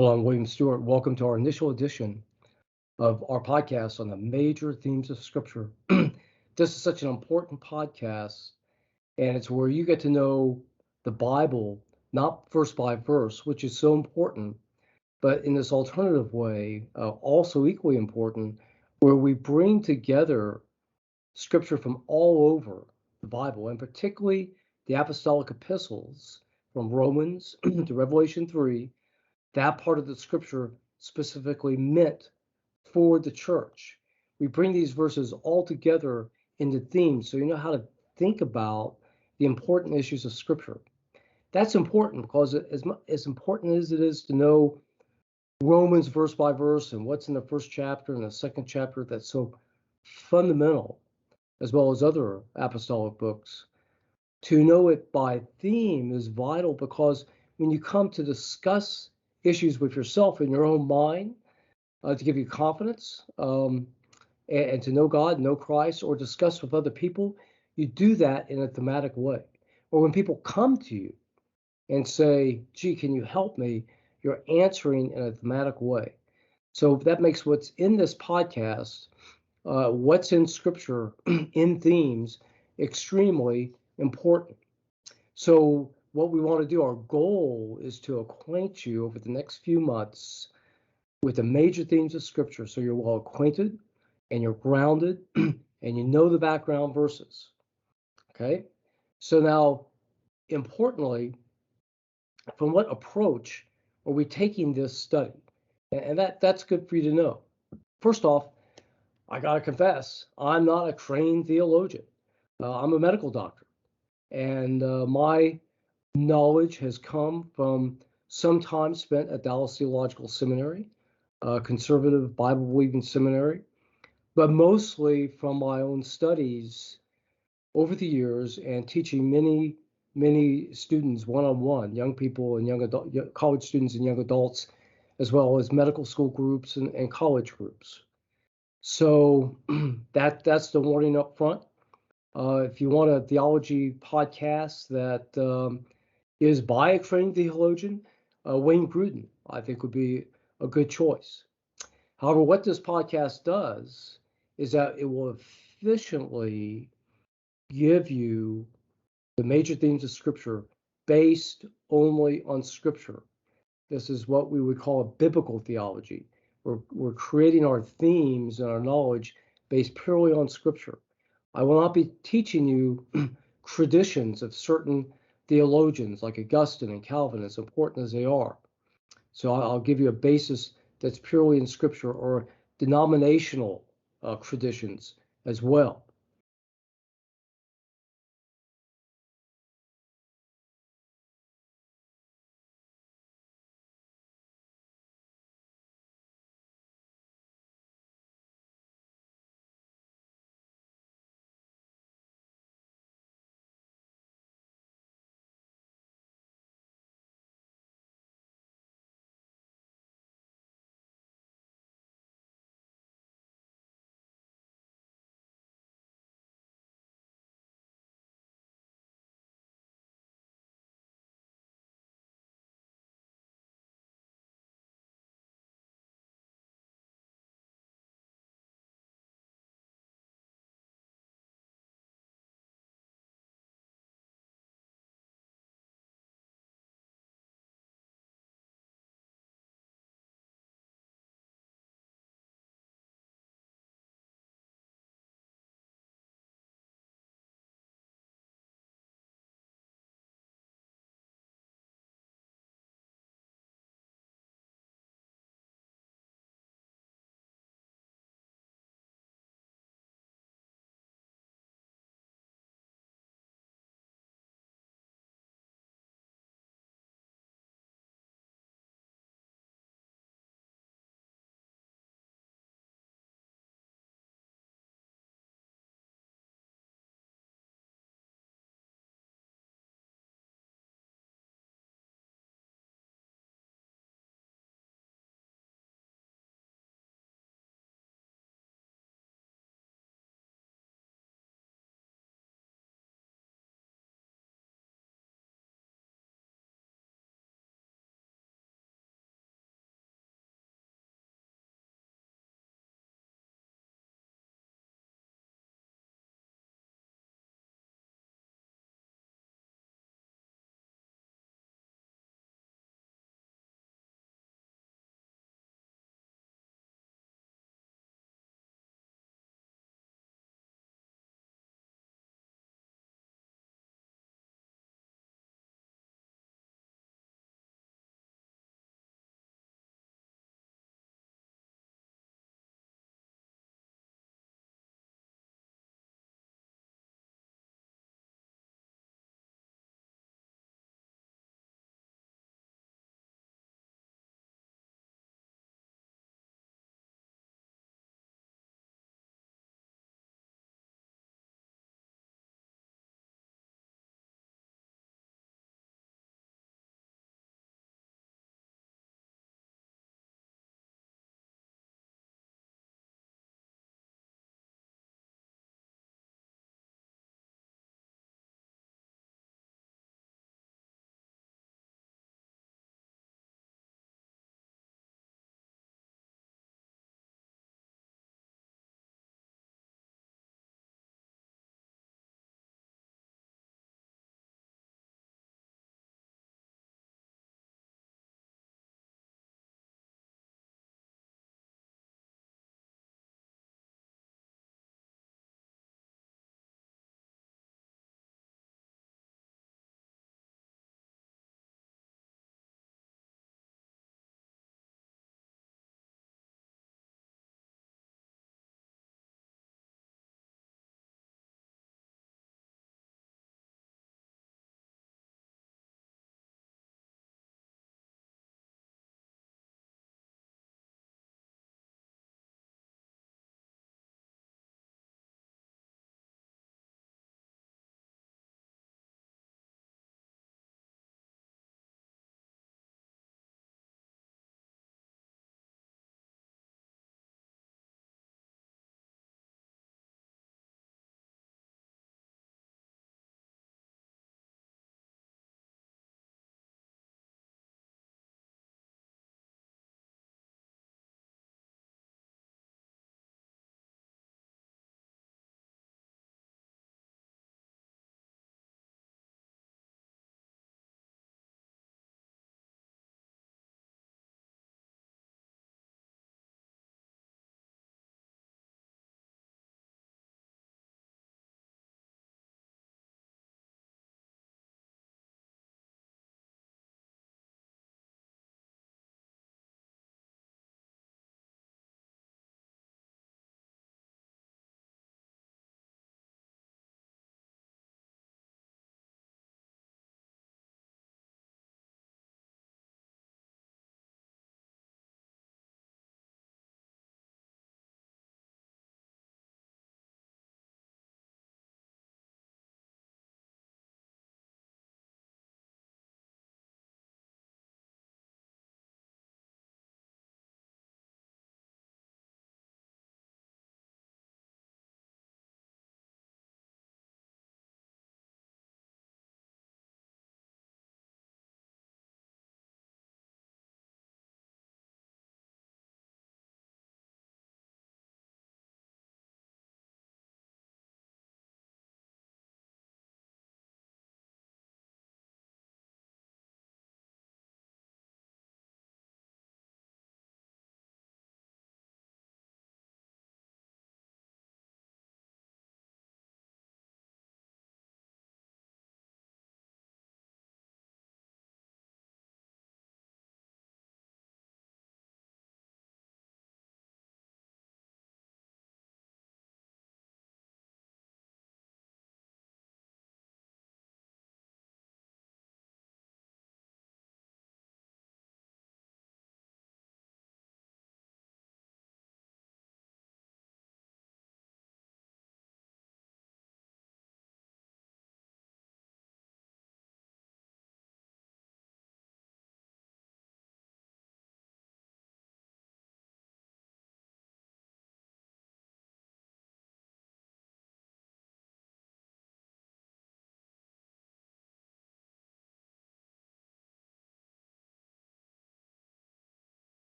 Hello, I'm William Stewart. Welcome to our initial edition of our podcast on the major themes of Scripture. This is such an important podcast, and it's where you get to know the Bible, not verse by verse, which is so important, but in this alternative way, also equally important, where we bring together Scripture from all over the Bible, and particularly the apostolic epistles from Romans to Revelation 3, that part of the Scripture specifically meant for the church. We bring these verses all together into themes so you know how to think about the important issues of Scripture. That's important because as important as it is to know Romans verse by verse and what's in the first chapter and the second chapter, that's so fundamental, as well as other apostolic books. To know it by theme is vital because when you come to discuss issues with yourself in your own mind, to give you confidence, and to know God, know Christ, or discuss with other people, you do that in a thematic way. Or when people come to you and say, gee, can you help me? You're answering in a thematic way. So that makes what's in this podcast, what's in Scripture in themes, extremely important. So what we want to do, our goal is to acquaint you over the next few months with the major themes of Scripture so you're well acquainted and you're grounded and you know the background verses. Okay? So now, importantly, from what approach are we taking this study? And that's good for you to know. First off, I got to confess, I'm not a trained theologian. I'm a medical doctor. And my knowledge has come from some time spent at Dallas Theological Seminary, a conservative Bible believing seminary, but mostly from my own studies over the years and teaching many students one-on-one, young people and young adult, college students and young adults, as well as medical school groups and college groups. So that's the warning up front. If you want a theology podcast that is by a trained theologian, Wayne Grudem, I think, would be a good choice. However, what this podcast does is that it will efficiently give you the major themes of Scripture based only on Scripture. This is what we would call a biblical theology. We're creating our themes and our knowledge based purely on Scripture. I will not be teaching you traditions of certain theologians like Augustine and Calvin, as important as they are. So I'll give you a basis that's purely in Scripture, or denominational traditions as well.